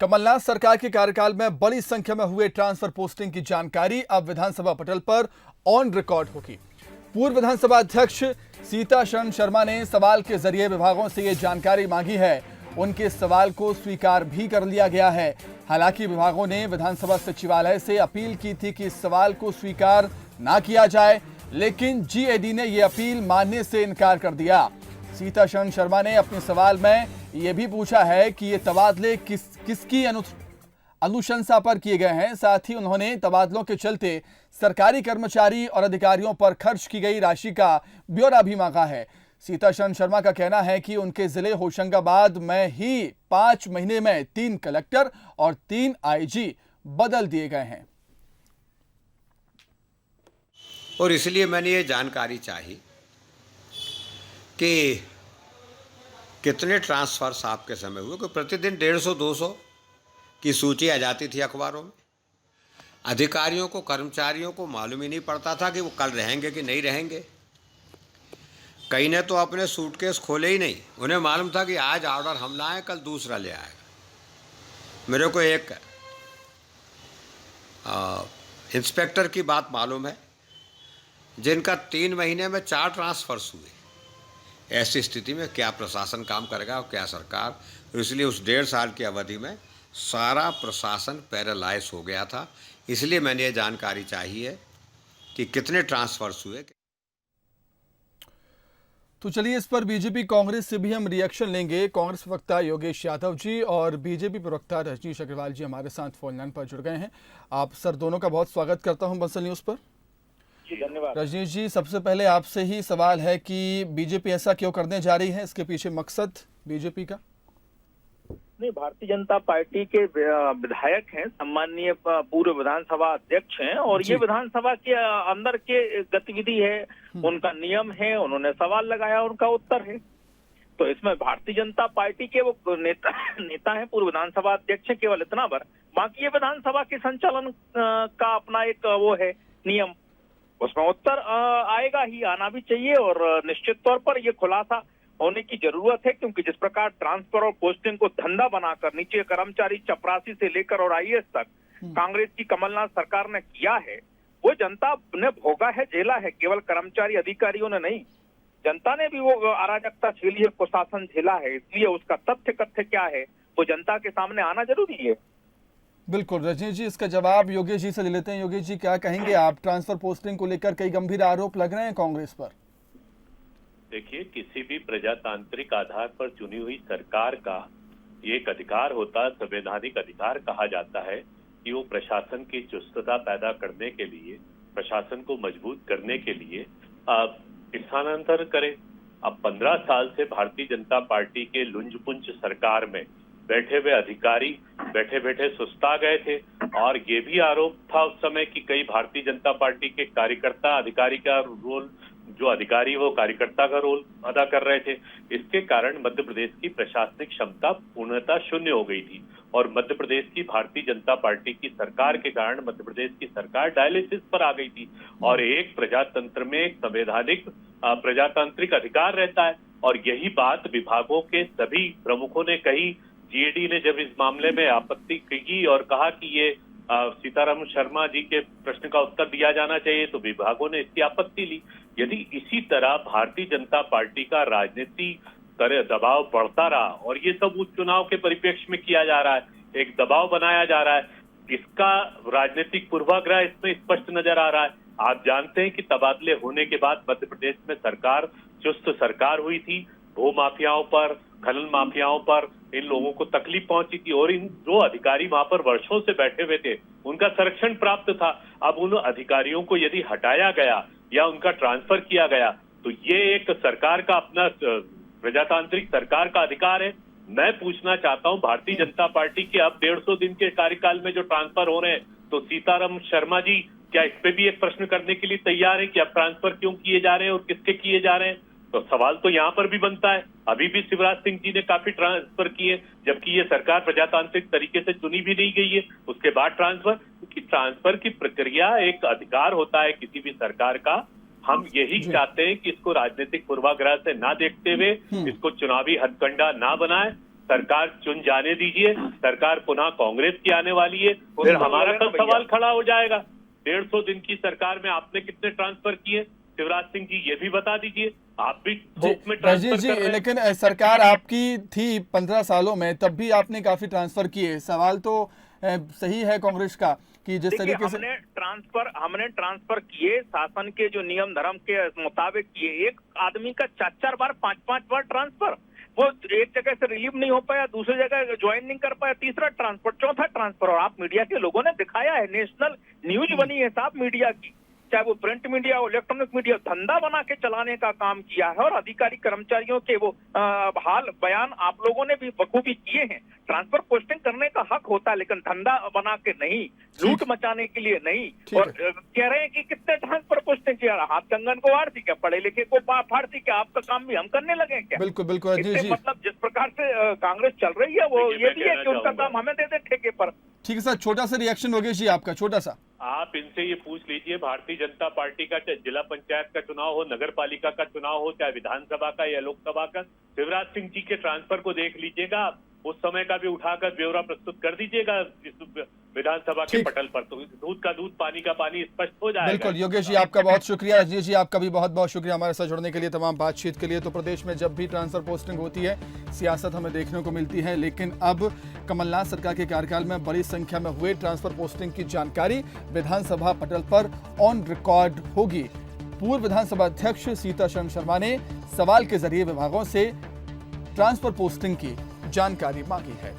कमलनाथ सरकार के कार्यकाल में बड़ी संख्या में हुए ट्रांसफर पोस्टिंग की जानकारी अब विधानसभा पटल पर ऑन रिकॉर्ड होगी। पूर्व विधानसभा अध्यक्ष सीताशरण शर्मा ने सवाल के जरिए विभागों से ये जानकारी मांगी है। उनके सवाल को स्वीकार भी कर लिया गया है। हालांकि विभागों ने विधानसभा सचिवालय से अपील की थी कि इस सवाल को स्वीकार ना किया जाए, लेकिन जीएडी ने यह अपील मानने से इनकार कर दिया। सीताशरण शर्मा ने अपने सवाल में यह भी पूछा है कि ये तबादले किसकी अनुशंसा पर किए गए हैं। साथ ही उन्होंने तबादलों के चलते सरकारी कर्मचारी और अधिकारियों पर खर्च की गई राशि का ब्यौरा भी मांगा है। सीताशरण शर्मा का कहना है कि उनके जिले होशंगाबाद में ही 5 महीने में 3 कलेक्टर और 3 आईजी बदल दिए गए हैं। और इसलिए मैंने ये जानकारी चाही कि कितने ट्रांसफर्स आपके समय हुए। कि प्रतिदिन 150-200 की सूची आ जाती थी अखबारों में। अधिकारियों को, कर्मचारियों को मालूम ही नहीं पड़ता था कि वो कल रहेंगे कि नहीं रहेंगे। कई ने तो अपने सूटकेस खोले ही नहीं। उन्हें मालूम था कि आज ऑर्डर हम लाएं, कल दूसरा ले आएगा। मेरे को एक इंस्पेक्टर की बात मालूम है जिनका 3 महीने में 4 ट्रांसफर्स हुए। ऐसी स्थिति में क्या प्रशासन काम करेगा और क्या सरकार। इसलिए उस 1.5 साल की अवधि में सारा प्रशासन पैरालाइज हो गया था। इसलिए मैंने ये जानकारी चाहिए कि कितने ट्रांसफर्स हुए। तो चलिए, इस पर बीजेपी कांग्रेस से भी हम रिएक्शन लेंगे। कांग्रेस प्रवक्ता योगेश यादव जी और बीजेपी प्रवक्ता रजनीश अग्रवाल जी हमारे साथ फोन लाइन पर जुड़ गए हैं। आप सर दोनों का बहुत स्वागत करता हूं बंसल न्यूज़ पर। धन्यवाद। रजनीश जी, सबसे पहले आपसे ही सवाल है कि बीजेपी ऐसा क्यों करने जा रही है, इसके पीछे मकसद बीजेपी का? नहीं, भारतीय जनता पार्टी के विधायक हैं, सम्माननीय पूर्व विधानसभा अध्यक्ष हैं और ये विधानसभा के अंदर के गतिविधि है, उनका नियम है। उन्होंने सवाल लगाया, उनका उत्तर है। तो इसमें भारतीय जनता पार्टी के वो नेता हैं, पूर्व विधानसभा अध्यक्ष हैं, केवल इतना भर। बाकी ये विधानसभा के संचालन का अपना एक वो है नियम, उसमें उत्तर आएगा ही, आना भी चाहिए। और निश्चित तौर पर यह खुलासा होने की जरूरत है, क्योंकि जिस प्रकार ट्रांसफर और पोस्टिंग को धंधा बनाकर नीचे कर्मचारी चपरासी से लेकर और आईएएस तक कांग्रेस की कमलनाथ सरकार ने किया है, वो जनता ने भोगा है, झेला है। केवल कर्मचारी अधिकारियों ने नहीं, जनता ने भी वो अराजकता झेली है, कुशासन झेला है। इसलिए उसका तथ्य कथ्य क्या है वो जनता के सामने आना जरूरी है। बिल्कुल रजनीश जी, इसका जवाब योगेश जी से ले लेते हैं। योगेश जी, क्या कहेंगे आप? ट्रांसफर पोस्टिंग को लेकर कई गंभीर आरोप लग रहे हैं कांग्रेस पर। देखिए, किसी भी प्रजातांत्रिक आधार पर चुनी हुई सरकार का ये एक अधिकार होता है, संवैधानिक अधिकार कहा जाता है कि वो प्रशासन की चुस्तता पैदा करने के लिए, प्रशासन को मजबूत करने के लिए स्थानांतरण करे। अब 15 साल से भारतीय जनता पार्टी के लुंज-पुंज सरकार में बैठे हुए अधिकारी बैठे बैठे सुस्ता गए थे। और ये भी आरोप था उस समय कि कई भारतीय जनता पार्टी के कार्यकर्ता अधिकारी का रोल, जो अधिकारी वो कार्यकर्ता का रोल अदा कर रहे थे। इसके कारण मध्य प्रदेश की प्रशासनिक क्षमता पूर्णतः शून्य हो गई थी। और मध्य प्रदेश की भारतीय जनता पार्टी की सरकार के कारण मध्य प्रदेश की सरकार डायलिसिस पर आ गई थी। और एक प्रजातंत्र में एक संवैधानिक प्रजातांत्रिक अधिकार रहता है, और यही बात विभागों के सभी प्रमुखों ने कही। जीएडी ने जब इस मामले में आपत्ति की और कहा कि ये सीताराम शर्मा जी के प्रश्न का उत्तर दिया जाना चाहिए, तो विभागों ने इसकी आपत्ति ली। यदि इसी तरह भारतीय जनता पार्टी का राजनीति दबाव बढ़ता रहा, और ये सब उस चुनाव के परिप्रेक्ष्य में किया जा रहा है, एक दबाव बनाया जा रहा है, इसका राजनीतिक पूर्वाग्रह इसमें स्पष्ट नजर आ रहा है। आप जानते हैं कि तबादले होने के बाद मध्य प्रदेश में सरकार चुस्त सरकार हुई थी। भू माफियाओं पर, खनन माफियाओं पर इन लोगों को तकलीफ पहुंची थी, और इन जो अधिकारी वहां पर वर्षों से बैठे हुए थे उनका संरक्षण प्राप्त था। अब उन अधिकारियों को यदि हटाया गया या उनका ट्रांसफर किया गया, तो ये एक सरकार का अपना प्रजातांत्रिक सरकार का अधिकार है। मैं पूछना चाहता हूं, भारतीय जनता पार्टी के अब 150 दिन के कार्यकाल में जो ट्रांसफर हो रहे हैं, तो सीताराम शर्मा जी क्या इस पे भी एक प्रश्न करने के लिए तैयार है कि अब ट्रांसफर क्यों किए जा रहे हैं और किसके किए जा रहे हैं? तो सवाल तो यहाँ पर भी बनता है। अभी भी शिवराज सिंह जी ने काफी ट्रांसफर किए, जबकि ये सरकार प्रजातांत्रिक तरीके से चुनी भी नहीं गई है। उसके बाद ट्रांसफर, क्योंकि ट्रांसफर की प्रक्रिया एक अधिकार होता है किसी भी सरकार का। हम यही चाहते हैं कि इसको राजनीतिक पूर्वाग्रह से ना देखते हुए इसको चुनावी हथकंडा ना बनाए, सरकार चुन जाने दीजिए, सरकार पुनः कांग्रेस की आने वाली है, फिर हमारा कल सवाल खड़ा हो जाएगा। 150 दिन की सरकार में आपने कितने ट्रांसफर किए? शिवराज सिंह जी ये भी बता दीजिए। आप भी थोक में राजीव ट्रांसफर जी, कर रहे हैं। लेकिन सरकार आपकी थी 15 सालों में, तब भी आपने काफी ट्रांसफर किए। सवाल तो सही है कांग्रेस का कि जिस देखिए, तरीके से हमने ट्रांसफर किए शासन के जो नियम धर्म के मुताबिक किए। एक आदमी का 4-4 बार 5-5 बार ट्रांसफर, वो एक जगह से रिलीव नहीं हो पाया, दूसरी जगह ज्वाइन नहीं कर पाया, तीसरा ट्रांसफर, चौथा ट्रांसफर। और आप मीडिया के लोगों ने दिखाया है, नेशनल न्यूज बनी है साहब मीडिया की, चाहे वो प्रिंट मीडिया हो, इलेक्ट्रॉनिक मीडिया, धंधा बना के चलाने का काम किया है। और अधिकारी कर्मचारियों के वो हाल बयान आप लोगों ने भी बखूबी किए हैं। ट्रांसफर पोस्टिंग करने का हक होता है, लेकिन धंधा बना के नहीं, लूट मचाने के लिए नहीं। और कह रहे हैं कि कितने ट्रांसफर पोस्टिंग किया, हाथ कंगन को फाड़ती क्या, पढ़े लिखे को फाड़ती क्या, आपका काम भी हम करने लगे क्या? बिल्कुल बिल्कुल राजीव जी, मतलब जिस प्रकार से कांग्रेस चल रही है वो ये भी है कि उनका काम हमें दे दे ठेके पर। ठीक है सर, छोटा सा रिएक्शन योगेश जी आपका, छोटा सा। आप इनसे ये पूछ लीजिए, भारतीय जनता पार्टी का चाहे जिला पंचायत का चुनाव हो, नगर पालिका का चुनाव हो, चाहे विधानसभा का या लोकसभा का, शिवराज सिंह जी के ट्रांसफर को देख लीजिएगा, उस समय का भी उठाकर ब्यौरा प्रस्तुत कर दीजिएगा इस विधानसभा के पटल पर, तो दूध का दूध पानी का पानी स्पष्ट हो जाएगा। बिल्कुल योगेश जी, आपका बहुत शुक्रिया। राजीव जी, आपका भी बहुत बहुत शुक्रिया हमारे साथ जुड़ने के लिए, तमाम बातचीत के लिए। तो प्रदेश में जब भी ट्रांसफर पोस्टिंग होती है, सियासत हमें देखने को मिलती है, लेकिन अब कमलनाथ सरकार के कार्यकाल में बड़ी संख्या में हुए ट्रांसफर पोस्टिंग की जानकारी विधानसभा पटल पर ऑन रिकॉर्ड होगी। पूर्व विधानसभा अध्यक्ष सीताशरण शर्मा ने सवाल के जरिए विभागों से ट्रांसफर पोस्टिंग की जानकारी मांगी है।